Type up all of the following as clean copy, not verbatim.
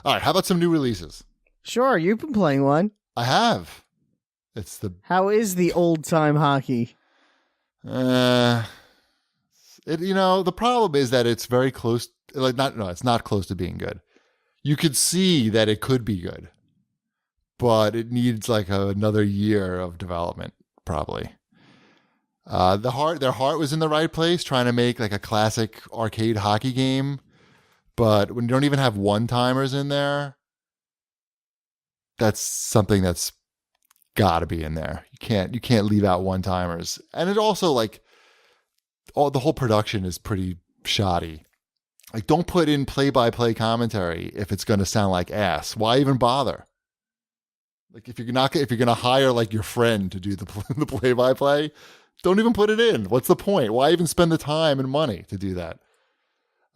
All right, how about some new releases? Sure, you've been playing one. I have. How is the old-time hockey? The problem is that it's very close. It's not close to being good. You could see that it could be good, but it needs like another year of development, probably. Their heart was in the right place, trying to make like a classic arcade hockey game. But when you don't even have one-timers in there, that's something that's got to be in there. You can't leave out one-timers. And it also the whole production is pretty shoddy. Like, don't put in play-by-play commentary if it's going to sound like ass. Why even bother? Like, if you're going to hire like your friend to do the play-by-play, don't even put it in. What's the point? Why even spend the time and money to do that?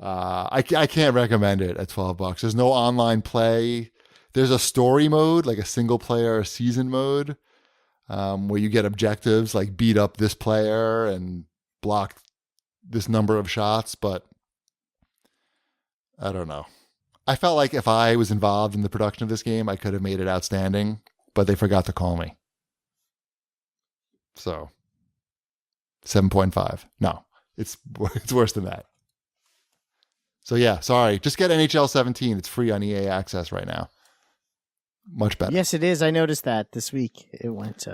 I can't recommend it at $12. There's no online play. There's a story mode, like a single player season mode, where you get objectives like beat up this player and block this number of shots. But I don't know. I felt like if I was involved in the production of this game, I could have made it outstanding, but they forgot to call me. So 7.5. No, it's worse than that. So yeah, sorry. Just get NHL 17. It's free on EA Access right now. Much better. Yes, it is. I noticed that this week. It went...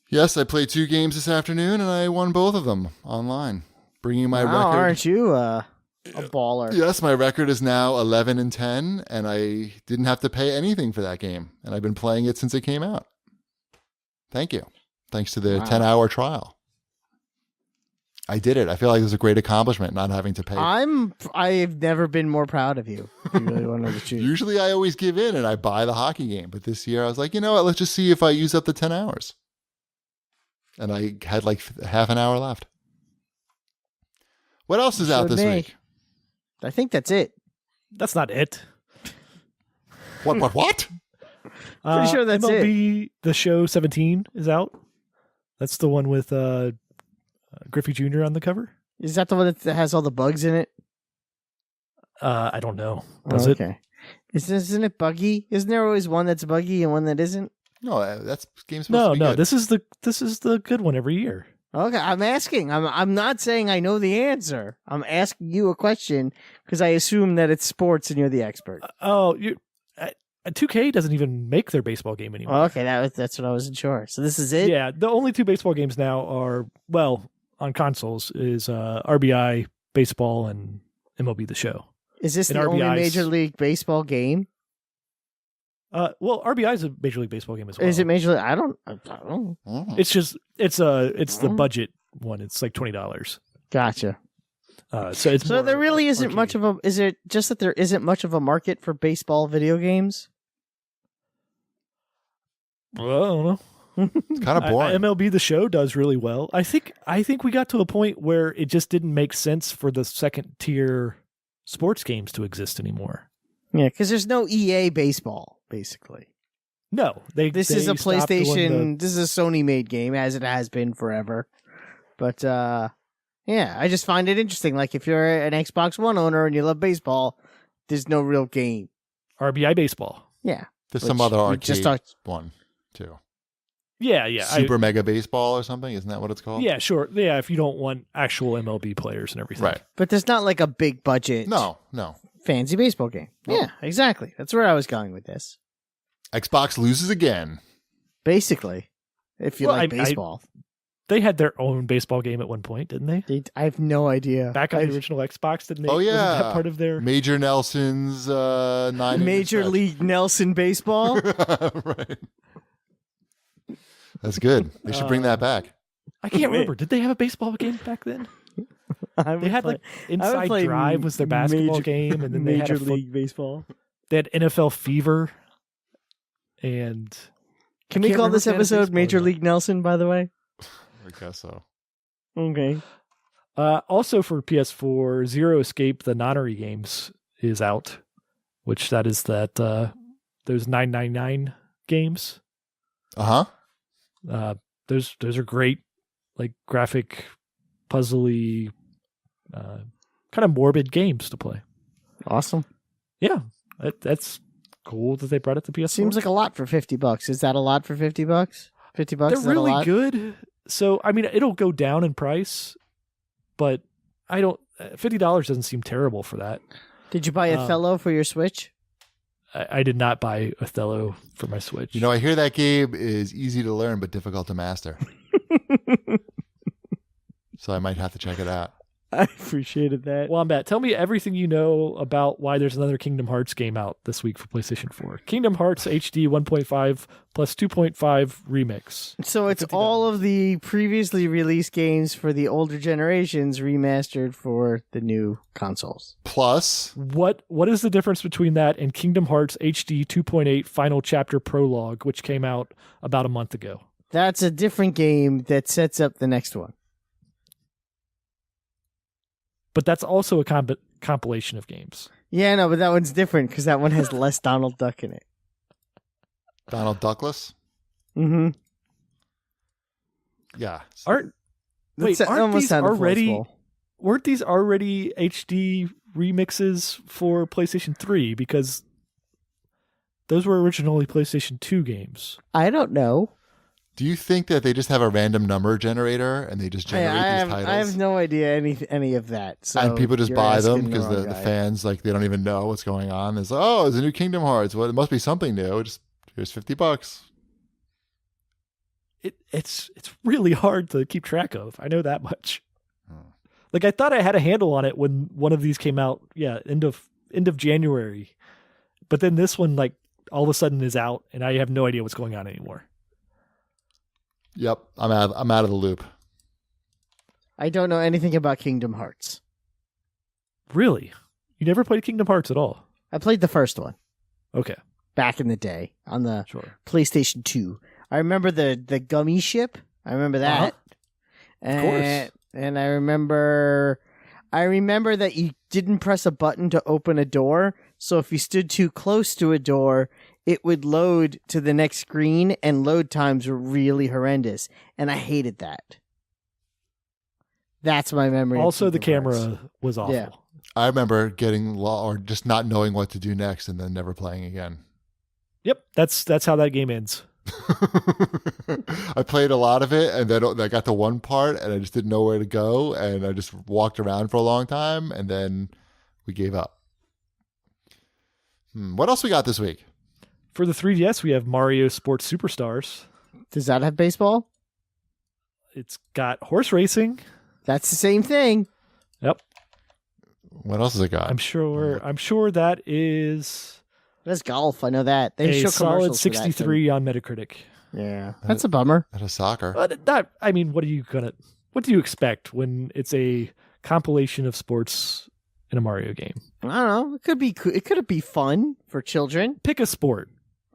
Yes, I played 2 games this afternoon, and I won both of them online, bringing my record. Aren't you a baller? Yes, my record is now 11-10, and I didn't have to pay anything for that game, and I've been playing it since it came out. Thank you. Thanks to the 10-hour trial. I did it. I feel like it was a great accomplishment not having to pay. I've never been more proud of you. If you really want to know the truth. Usually I always give in and I buy the hockey game, but this year I was like, you know what? Let's just see if I use up the 10 hours. And I had like half an hour left. What else is out this week? I think that's it. That's not it. What? Pretty sure that's MLB The Show 17 is out. That's the one with Griffey Jr. on the cover. Is that the one that has all the bugs in it? I don't know. Does it? Isn't it buggy? Isn't there always one that's buggy and one that isn't? No, that's game's supposed to be good. This is the good one every year. Okay, I'm asking. I'm not saying I know the answer. I'm asking you a question because I assume that it's sports and you're the expert. 2K doesn't even make their baseball game anymore. Okay, that's what I wasn't sure. So this is it? Yeah, the only 2 baseball games now are, well, on consoles is RBI Baseball and MLB The Show. Is this and the RBI's, only Major League Baseball game? Well, RBI is a Major League Baseball game as well. Is it Major League? I don't know. It's just it's the budget one. It's like $20. Gotcha. So there really isn't arcade. much of a. Is it just that there isn't much of a market for baseball video games? Well, I don't know. It's kind of boring. MLB The Show does really well. I think we got to a point where it just didn't make sense for the second tier sports games to exist anymore. Yeah, because there's no EA baseball, basically. No, this is a PlayStation. This is a Sony made game, as it has been forever. But yeah, I just find it interesting. Like if you're an Xbox One owner and you love baseball, there's no real game. RBI Baseball. Yeah, there's some other arcade one too. Yeah. Super Mega Baseball or something. Isn't that what it's called? Yeah, sure. Yeah, if you don't want actual MLB players and everything. Right. But there's not like a big budget. No. Fancy baseball game. No. Yeah, exactly. That's where I was going with this. Xbox loses again. Basically, if you like baseball. They had their own baseball game at one point, didn't they? I have no idea. Back on the original Xbox, didn't they? Oh, yeah. Wasn't that part of their... Major Nelson's 9 Major League Nelson Baseball? Right. That's good. They should bring that back. I can't remember. Did they have a baseball game back then? They had like Inside Drive was their basketball game, and then they had Major League Baseball. They had NFL Fever, and can we call this episode Major League Nelson? By the way, I guess so. Okay. Also for PS4, Zero Escape: The Nonary Games is out, which that is those 999 games. Those are great, like graphic, puzzly, kind of morbid games to play. Awesome. Yeah, That's cool that they brought it to PS4. Seems like a lot for $50. Is that a lot for $50? $50? They're is that a really lot? good. So I mean, it'll go down in price, but I don't. $50 doesn't seem terrible for that. Did you buy Othello for your Switch? I did not buy Othello for my Switch. You know, I hear that game is easy to learn but difficult to master. So I might have to check it out. I appreciated that. Wombat, tell me everything you know about why there's another Kingdom Hearts game out this week for PlayStation 4. Kingdom Hearts HD 1.5 plus 2.5 remix. So it's all of the previously released games for the older generations remastered for the new consoles. Plus, What is the difference between that and Kingdom Hearts HD 2.8 Final Chapter Prologue, which came out about a month ago? That's a different game that sets up the next one. But that's also a compilation of games. Yeah, no, but that one's different because that one has less Donald Duck in it. Donald Duckless? Mm-hmm. Yeah. Weren't these already HD remixes for PlayStation 3? Because those were originally PlayStation 2 games. I don't know. Do you think that they just have a random number generator and they just generate these titles? I have no idea any of that. So and people just you're buy them asking because wrong the guy. fans, like, they don't even know what's going on. It's like, oh, there's a new Kingdom Hearts. Well, it must be something new. Just here's $50. It's really hard to keep track of. I know that much. Like, I thought I had a handle on it when one of these came out. Yeah, end of January. But then this one, like, all of a sudden is out, and I have no idea what's going on anymore. Yep, I'm out of the loop. I don't know anything about Kingdom Hearts. Really? You never played Kingdom Hearts at all? I played the first one Okay, back in the day on the sure. PlayStation 2. I remember the gummy ship. I remember that. Of course. And I remember that you didn't press a button to open a door. So if you stood too close to a door, it would load to the next screen, and load times were really horrendous. And I hated that. That's my memory. Also, of the Kingdom camera Hearts. was awful. Yeah. I remember getting or just not knowing what to do next and then never playing again. Yep, that's how that game ends. I played a lot of it, and then I got to one part, and I just didn't know where to go, and I just walked around for a long time, and then we gave up. What else we got this week? For the 3DS, we have Mario Sports Superstars. Does that have baseball? It's got horse racing. That's the same thing. Yep. What else has it got? I'm sure that is That's golf. I know that. They a show solid commercials for that, 63 on Metacritic. too. Yeah, that's a bummer. That is soccer. But I mean, what do you expect when it's a compilation of sports in a Mario game? I don't know. It could be. It could be fun for children. Pick a sport.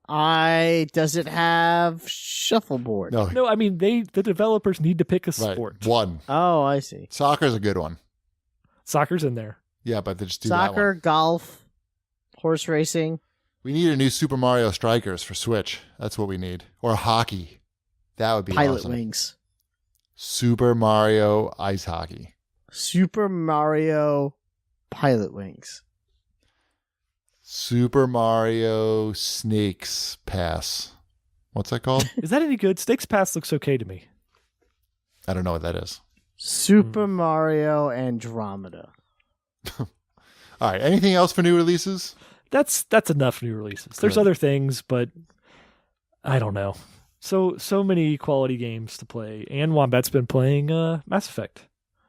Does it have shuffleboard? No, No, I mean the developers need to pick a right. sport. One. Oh, I see. Soccer's a good one. Soccer's in there. Yeah, but they just do that one. Soccer, golf, horse racing. We need a new Super Mario Strikers for Switch. That's what we need. Or hockey. That would be Pilot awesome. Wings. Super Mario Ice Hockey. Super Mario Pilot Wings. Super Mario Snakes Pass. What's that called? Is that any good? Snakes Pass looks okay to me. I don't know what that is. Super Mario Andromeda. All right. Anything else for new releases? That's enough new releases. There's Good. other things, but I don't know. So many quality games to play. And Wombat's been playing Mass Effect.